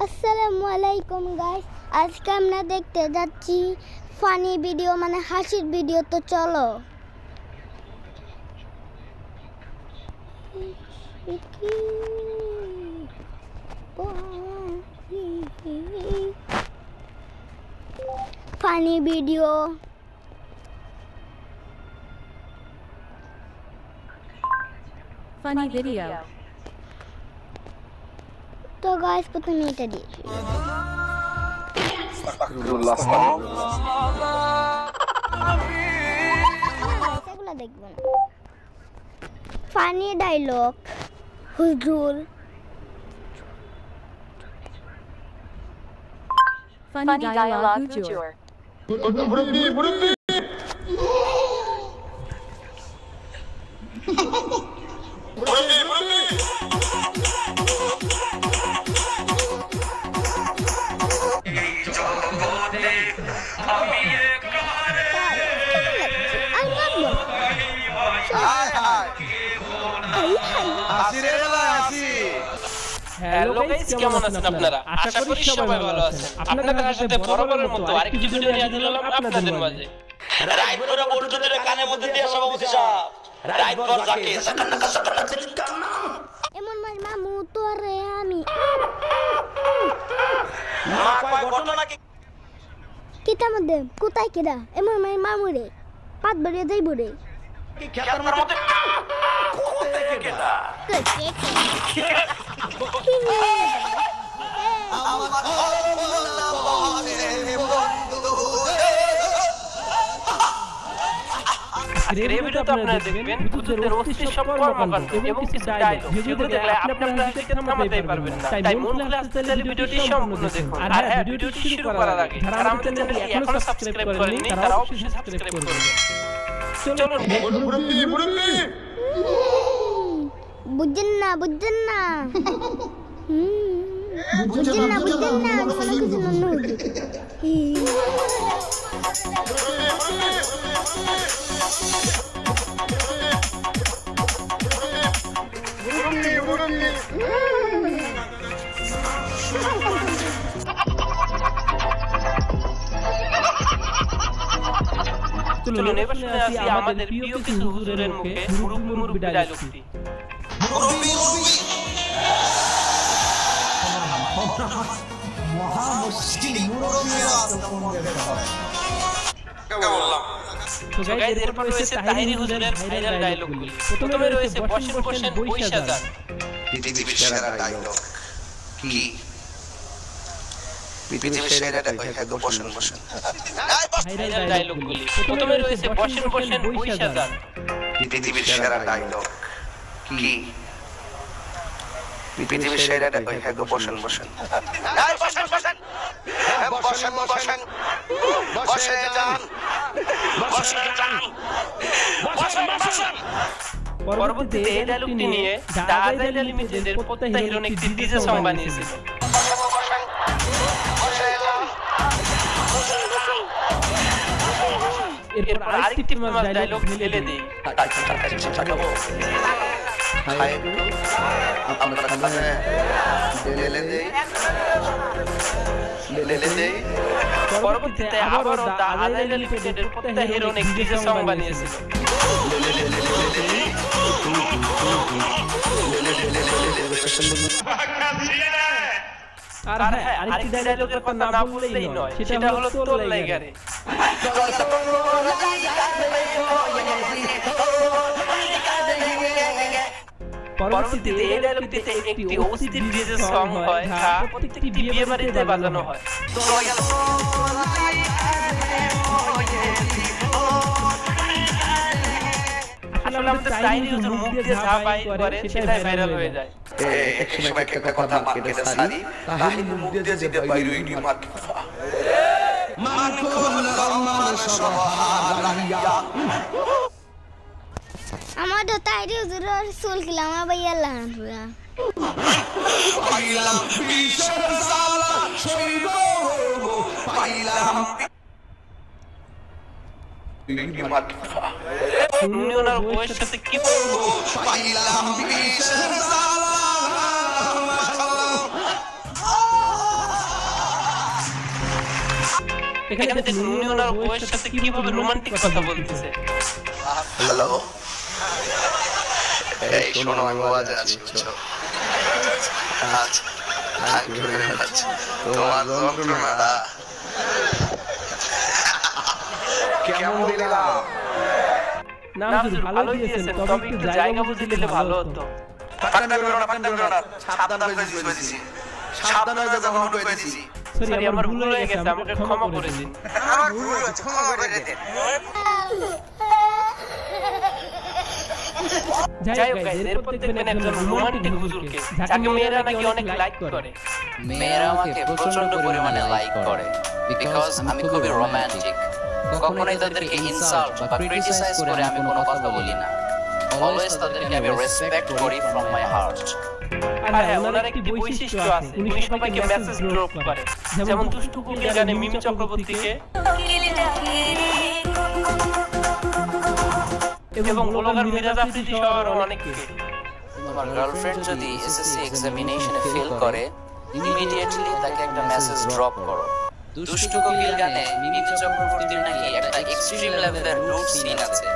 আসসালামু আলাইকুম গাইস, আজকে আমরা দেখতে যাচ্ছি ফানি ভিডিও মানে হাসির ভিডিও। তো চলো। Funny video. Funny video. তো গাইস প্রথমে এটা দিয়েছি। সেগুলো দেখবো না। ফানি ডায়লগ হুজুর। Funny dialogue hujur. Hello guys, কেমন আছেন আপনারা? আশা করি সবাই ভালো আছেন। আপনাদের সাথে বরাবরের মতো আরেকটি ভিডিও নিয়ে হাজির হলাম আপনাদের মাঝে। রাইট করে বন্ধুদের কানের মধ্যে দিয়ে সভাপতি সাহেব রাইট পর যাকে এমন মামু তোরে আমি মা কয় ঘটনা কি কিতার মধ্যে কোথায় কিরা এমন মামু রে পাত বাড়িয়ে যাইব রে খেতার মধ্যে কোথায় কেডা ভিডিওতে আপনারা দেখবেন হুজুরদের অস্থির সব কর্মকাণ্ড এবং কিছু ডায়লগ, যেগুলো দেখলে আপনারা হাসিতে থামাতেই পারবেন না। তাই মন খুলে আসতে চাইলে ভিডিওটি সম্পূর্ণ দেখুন। আর হ্যাঁ, ভিডিওটি শুরু করার আগে যারা আমাদের চ্যানেলটি এখনো সাবস্ক্রাইব করেননি তারা অবশ্যই সাবস্ক্রাইব করবেন। চলুন বুঝছেন না বুঝছেন না কোনো কিছু চলুন এবার শুনে আসি আমাদের প্রিয় কিছু হুজুরের মুখে মুরব্বি ডায়লগটি। মহা মুশকিল মুরব্বিরা তো গাইস, এরপর রয়েছে তাহিরি হুজুরের ভাইরাল ডায়লগগুলি। প্রথমে রয়েছে বসেন বসেন বইসা যান। পৃথিবীর সেরা ডায়লগ কি? পৃথিবীর সেরা ডায়লগ বসেন বসেন। ভাইরাল ডায়লগগুলি। প্রথমে রয়েছে বসেন বসেন বইসা যান। পৃথিবীর সেরা ডায়লগ কি? পৃথিবীর সেরা ডায়লগ বসেন বসেন। বসেন বসেন বসেন বসেন বসে যান বসে যান বসেন বসেন। পরবর্তীতে এই ডায়লগটি নিয়ে দাদাইল লিমিটেডের প্রত্যেক হিরো একটি ডিজে সং বানিয়েছিল। এরপর আরেকটি ফেমাস ডায়লগ ঢেলে দেই। পরবর্তীতে আবারও দাদাইল লিমিটেডের প্রত্যেক হিরো একটি ডিজে সং বানিয়েছিল। আর হ্যাঁ, আরেকটি ডায়লগের কথা না বললেই নয়, সেটা হলো তোর লাইগারে। পরবর্তীতে এই ডায়লগটিতে একটি অস্থির ডিজে সং হয়, যা প্রত্যেকটি বিয়ে বাড়িতে বাজানো হয়। আসলে আমাদের তাহিরি হুজুর মুখ দিয়ে যা বাইর করে সেটাই ভাইরাল হয়ে যায়। এক সময় একটা কথা মার্কেটে সারি তাহিরি মুখ দিয়ে যে বাইরে ইডি মার্কেট আমার তো তাইরি হুজুরের চুল খিলা আমার ভাইয়া লাগান পুরা পাইলাম বিশাল সালা শরীর পাইলাম ইডি মার্কেট উনি ওনার বউয়ের সাথে কি বলবো? পাইলাম বিশাল সালা এখানে দেখুন উনি ওনার বউয়ের সাথে কিভাবে রোমান্টিক কথা বলতেছে। হ্যালো, এই শোনো, আমি বাজে আছি, বুঝছো? আচ্ছা, থ্যাংক ইউ ভেরি মাচ। তোমার যন্ত্রণাটা কেমন দিলাম? না হুজুর, ভালোই দিয়েছেন, তবে একটু জায়গা বুঝে দিলে ভালো হতো। পান্ডা বেরো না, সাবধান হয়ে দিছি, সাবধান হয়ে যা, যখন হয়ে দিছি। সরি, আমার ভুল হয়ে গেছে, আমাকে ক্ষমা করে দিন। আমার ভুল হয়েছে, ক্ষমা করে দিন। যাই হোক গাইস, এরপর দেখবেন একজন রোমান্টিক হুজুরকে, যাকে মেয়েরা নাকি অনেক লাইক করে। মেয়েরা আমাকে প্রচন্ড পরিমাণে লাইক করে বিকজ আমি খুবই রোমান্টিক। কখনোই তাদেরকে ইনসাল্ট বা ক্রিটিসাইজ করে আমি কোনো কথা বলি না। অলওয়েজ তাদেরকে আমি রেসপেক্ট করি ফ্রম মাই হার্ট। আর হ্যাঁ, ওনার একটি বৈশিষ্ট্য আছে, উনি সবাইকে মেসেজ ড্রপ করে, যেমন দুষ্টু কোকিল গানে মিমি চক্রবর্তীকে এবং ব্লগার মিরাজ আফ্রিদি সহ অনেককে। তোমার গার্লফ্রেন্ড যদি এসএসসি এক্সামিনেশনে ফেল করে, ইমিডিয়েটলি তাকে একটা মেসেজ ড্রপ করো। দুষ্টু কোকিল গানে মিমি চক্রবর্তীর নাকি একটা এক্সট্রিম লেভেলের রুট সিন আছে,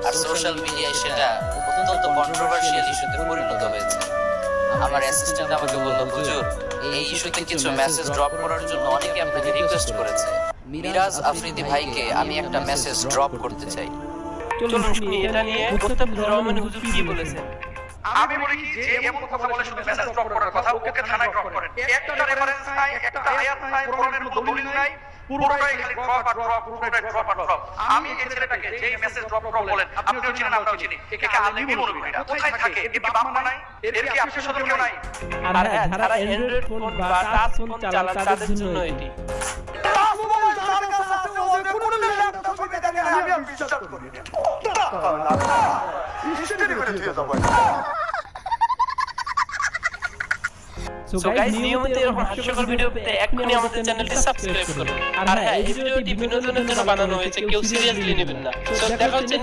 আর সোশ্যাল মিডিয়ায় সেটা অত্যন্ত কন্ট্রোভার্সিয়াল ইস্যুতে পরিণত হয়েছে। আমার অ্যাসিস্ট্যান্ট আমাকে বলল, হুজুর, এই ইস্যুতে কিছু মেসেজ ড্রপ করার জন্য অনেকে আপনাকে রিকোয়েস্ট করেছে। মিরাজ আফ্রিদি ভাইকে আমি একটা মেসেজ ড্রপ করতে চাই। চলুন শুনি এটা নিয়ে মুস্তাফিজুর রহমান হুজুর কি বলেছেন। আমি বলি কি, যে এমন কথা বলে শুধু মেসেজ ড্রপ করার কথা, ওকে থানায় ড্রপ করেন। একটা রেফারেন্স নাই, একটা আয়াত নাই, কোরআনের মধ্যে দলিল নাই, পুরোটাই খালি ড্রপ আর ড্রপ, পুরোটাই ড্রপ আর ড্রপ। আমি এই ছেলেটাকে যে মেসেজ ড্রপ বলেন, আপনিও চিনেন, আমরাও চিনি, একে আলেমই মনে করি না। কোথায় থাকে? এর কি বাপ মা নাই? এর কি আত্মীয় স্বজন কেউ নাই? আর হ্যাঁ, যারা অ্যান্ড্রয়েড ফোন বা টাচ ফোন চালান তাদের জন্য এটি। সো গাইস, নিয়মিত এরকম হাস্যকর ভিডিও পেতে এখনই আমাদের চ্যানেলটি সাবস্ক্রাইব করুন। আর হ্যাঁ, এই ভিডিওটি বিনোদনের জন্য বানানো হয়েছে, কেউ সিরিয়াসলি নেবেন না। সো দেখা হচ্ছে